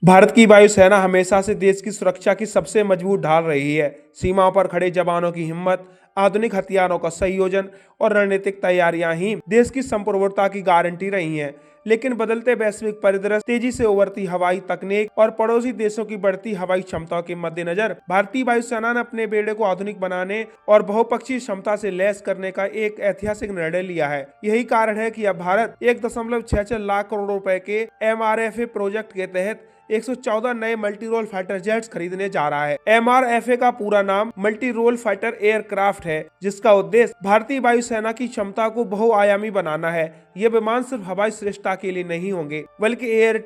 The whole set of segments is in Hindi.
भारत की वायुसेना हमेशा से देश की सुरक्षा की सबसे मजबूत ढाल रही है। सीमाओं पर खड़े जवानों की हिम्मत, आधुनिक हथियारों का संयोजन और रणनीतिक तैयारियां ही देश की संप्रभुता की गारंटी रही हैं। लेकिन बदलते वैश्विक परिदृश्य, तेजी से उभरती हवाई तकनीक और पड़ोसी देशों की बढ़ती हवाई क्षमताओं के मद्देनजर भारतीय वायुसेना ने अपने बेड़े को आधुनिक बनाने और बहुपक्षीय क्षमता से लैस करने का एक ऐतिहासिक निर्णय लिया है। यही कारण है कि अब भारत 1.66 लाख करोड़ रुपए के MRFA प्रोजेक्ट के तहत 114 नए मल्टी रोल फाइटर जेट्स खरीदने जा रहा है। MRFA का पूरा नाम मल्टी रोल फाइटर एयरक्राफ्ट है, जिसका उद्देश्य भारतीय वायुसेना की क्षमता को बहुआयामी बनाना है। ये विमान सिर्फ हवाई श्रेष्ठता के लिए नहीं होंगे, बल्कि एयर,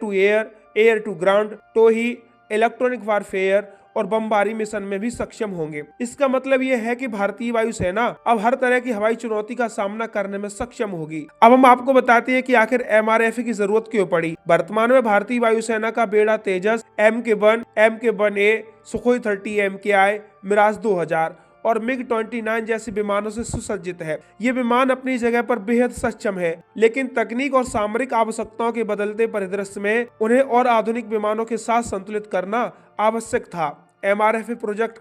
एयर टू ग्राउंड, टोही, इलेक्ट्रॉनिक वारफेयर और बमबारी मिशन में भी सक्षम होंगे। इसका मतलब यह है कि भारतीय वायुसेना अब हर तरह की हवाई चुनौती का सामना करने में सक्षम होगी। अब हम आपको बताते हैं कि आखिर MRFA की जरूरत क्यों पड़ी। वर्तमान में भारतीय वायुसेना का बेड़ा तेजस, MK1, MK1A, Sukhoi 30 MKI, Miraj 2000 और MiG-29 जैसे विमानों से सुसज्जित है। ये विमान अपनी जगह पर बेहद सक्षम है, लेकिन तकनीक और सामरिक आवश्यकताओं के बदलते परिदृश्य में उन्हें और आधुनिक विमानों के साथ संतुलित करना आवश्यक था। MRFA प्रोजेक्ट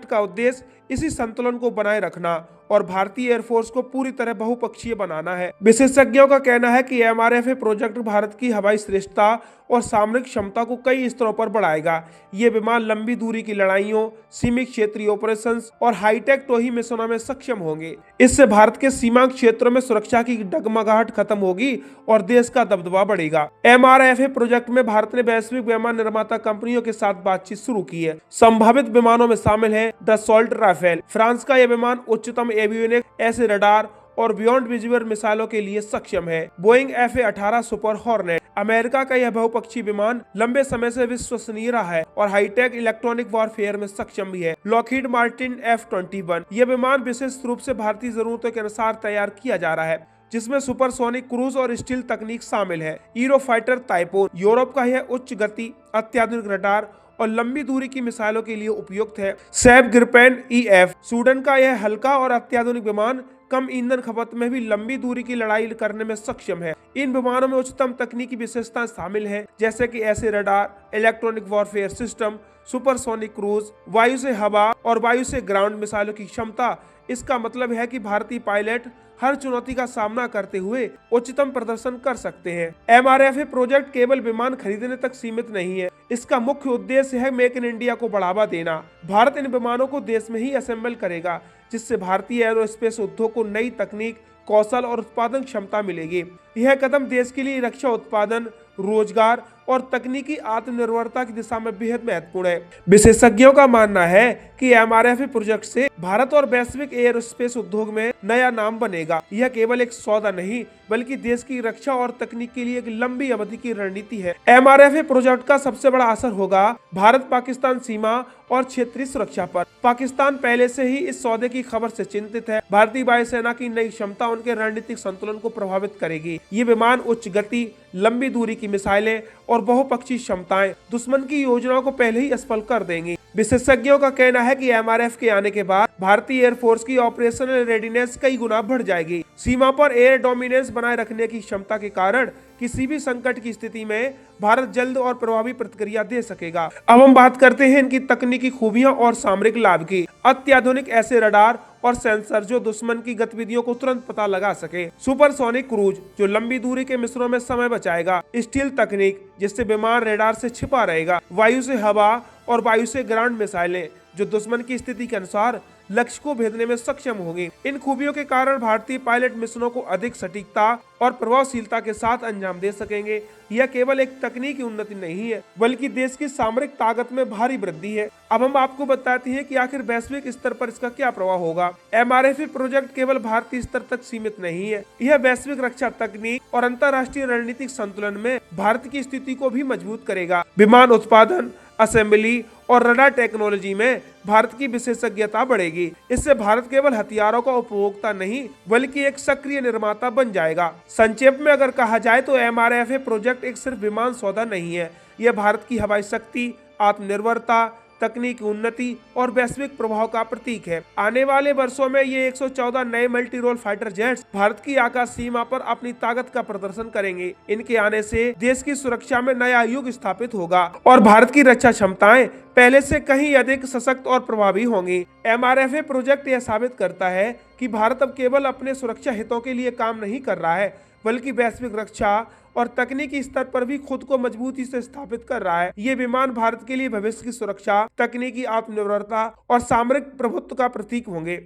का उद्देश्य इसी संतुलन को बनाए रखना और भारतीय एयरफोर्स को पूरी तरह बहुपक्षीय बनाना है। विशेषज्ञों का कहना है कि MRFA प्रोजेक्ट भारत की हवाई श्रेष्ठता और सामरिक क्षमता को कई स्तरों पर बढ़ाएगा। ये विमान लंबी दूरी की लड़ाइयों, सीमित क्षेत्रीय ऑपरेशंस और हाईटेक टोही मिशनों में सक्षम होंगे। इससे भारत के सीमांत क्षेत्रों में सुरक्षा की डगमगाहट खत्म होगी और देश का दबदबा बढ़ेगा। MRFA प्रोजेक्ट में भारत ने वैश्विक विमान निर्माता कंपनियों के साथ बातचीत शुरू की है। संभावित विमानों में शामिल है डसॉल्ट राफेल। फ्रांस का यह विमान उच्चतम एवियोनिक्स, ऐसे रडार और बियॉन्ड विजुअल मिसाइलों के लिए सक्षम है। Boeing FA-18 super hornet. America का यह बहुपक्षीय विमान लंबे समय से विश्वसनीय रहा है और हाईटेक इलेक्ट्रॉनिक वॉरफेयर में सक्षम भी है। Lockheed Martin F-21। यह विमान विशेष रूप से भारतीय जरूरतों के अनुसार तैयार किया जा रहा है, जिसमें सुपरसोनिक क्रूज और स्टील तकनीक शामिल है। Eurofighter typhoon. यूरोप का यह उच्च गति, अत्याधुनिक रडार और लंबी दूरी की मिसाइलों के लिए उपयुक्त है। सैब ग्रिपेन EF। स्वीडन का यह हल्का और अत्याधुनिक विमान कम ईंधन खपत में भी लंबी दूरी की लड़ाई करने में सक्षम है। इन विमानों में उच्चतम तकनीकी विशेषताएं शामिल हैं, जैसे कि ऐसे radar, electronic warfare system, supersonic cruise, वायु से हवा और वायु से ग्राउंड मिसाइलों की क्षमता। इसका मतलब है कि भारतीय पायलट हर चुनौती का सामना करते हुए उच्चतम प्रदर्शन कर सकते हैं। MRFA प्रोजेक्ट केवल विमान खरीदने तक सीमित नहीं है। इसका मुख्य उद्देश्य है मेक इन इंडिया को बढ़ावा देना। भारत इन विमानों को देश में ही असेंबल करेगा, जिससे भारतीय एरोस्पेस उद्योग को नई तकनीक, कौशल और उत्पादन क्षमता मिलेगी। यह कदम देश के लिए रक्षा उत्पादन, रोजगार और तकनीकी आत्मनिर्भरता की दिशा में बेहद महत्वपूर्ण है। विशेषज्ञों का मानना है कि MRFA प्रोजेक्ट से भारत और वैश्विक एयरोस्पेस उद्योग में नया नाम बनेगा। यह केवल एक सौदा नहीं, बल्कि देश की रक्षा और तकनीक के लिए एक लंबी अवधि की रणनीति है। MRFA प्रोजेक्ट का सबसे बड़ा असर होगा भारत पाकिस्तान सीमा और क्षेत्रीय सुरक्षा पर। पाकिस्तान पहले से ही इस सौदे की खबर से चिंतित है। भारतीय वायुसेना की नई क्षमता उनके रणनीतिक संतुलन को प्रभावित करेगी। ये विमान उच्च गति, लंबी दूरी की मिसाइलें और बहुपक्षीय क्षमताएं दुश्मन की योजनाओं को पहले ही असफल कर देंगी। विशेषज्ञों का कहना है कि MRF के आने के बाद भारतीय एयरफोर्स की ऑपरेशनल रेडीनेस कई गुना बढ़ जाएगी। सीमा पर एयर डोमिनेंस बनाए रखने की क्षमता के कारण किसी भी संकट की स्थिति में भारत जल्द और प्रभावी प्रतिक्रिया दे सकेगा। अब हम बात करते हैं इनकी तकनीकी खूबियां और सामरिक लाभ की। अत्याधुनिक ऐसे रडार और सेंसर जो दुश्मन की गतिविधियों को तुरंत पता लगा सके। सुपरसोनिक क्रूज जो लंबी दूरी के मिशनों में समय बचाएगा। स्टील तकनीक जिससे विमान रडार से छिपा रहेगा। वायु से हवा और वायु से ग्राउंड मिसाइलें जो दुश्मन की स्थिति के अनुसार लक्ष्य को भेदने में सक्षम होगी। इन खूबियों के कारण भारतीय पायलट मिशनों को अधिक सटीकता और प्रभावशीलता के साथ अंजाम दे सकेंगे। यह केवल एक तकनीकी उन्नति नहीं है, बल्कि देश की सामरिक ताकत में भारी वृद्धि है। अब हम आपको बताते हैं कि आखिर वैश्विक स्तर पर इसका क्या प्रभाव होगा। MRFA प्रोजेक्ट केवल भारतीय स्तर तक सीमित नहीं है, यह वैश्विक रक्षा तकनीक और अंतर्राष्ट्रीय रणनीतिक संतुलन में भारत की स्थिति को भी मजबूत करेगा। विमान उत्पादन, असेंबली और रडार टेक्नोलॉजी में भारत की विशेषज्ञता बढ़ेगी। इससे भारत केवल हथियारों का उपभोक्ता नहीं, बल्कि एक सक्रिय निर्माता बन जाएगा। संक्षेप में अगर कहा जाए तो MRFA प्रोजेक्ट एक सिर्फ विमान सौदा नहीं है, यह भारत की हवाई शक्ति, आत्मनिर्भरता, तकनीकी उन्नति और वैश्विक प्रभाव का प्रतीक है। आने वाले वर्षों में ये 114 नए multi role fighter jets Bharat की आकाश सीमा पर अपनी ताकत का प्रदर्शन करेंगे। इनके आने से देश की सुरक्षा में नया युग स्थापित होगा और भारत की रक्षा क्षमताएं पहले से कहीं अधिक सशक्त और प्रभावी होंगी। MRFA प्रोजेक्ट यह साबित करता है कि भारत अब केवल अपने सुरक्षा हितों के लिए काम नहीं कर रहा है, बल्कि वैश्विक रक्षा और तकनीकी स्तर पर भी खुद को मजबूती से स्थापित कर रहा है। ये विमान भारत के लिए भविष्य की सुरक्षा, तकनीकी आत्मनिर्भरता और सामरिक प्रभुत्व का प्रतीक होंगे।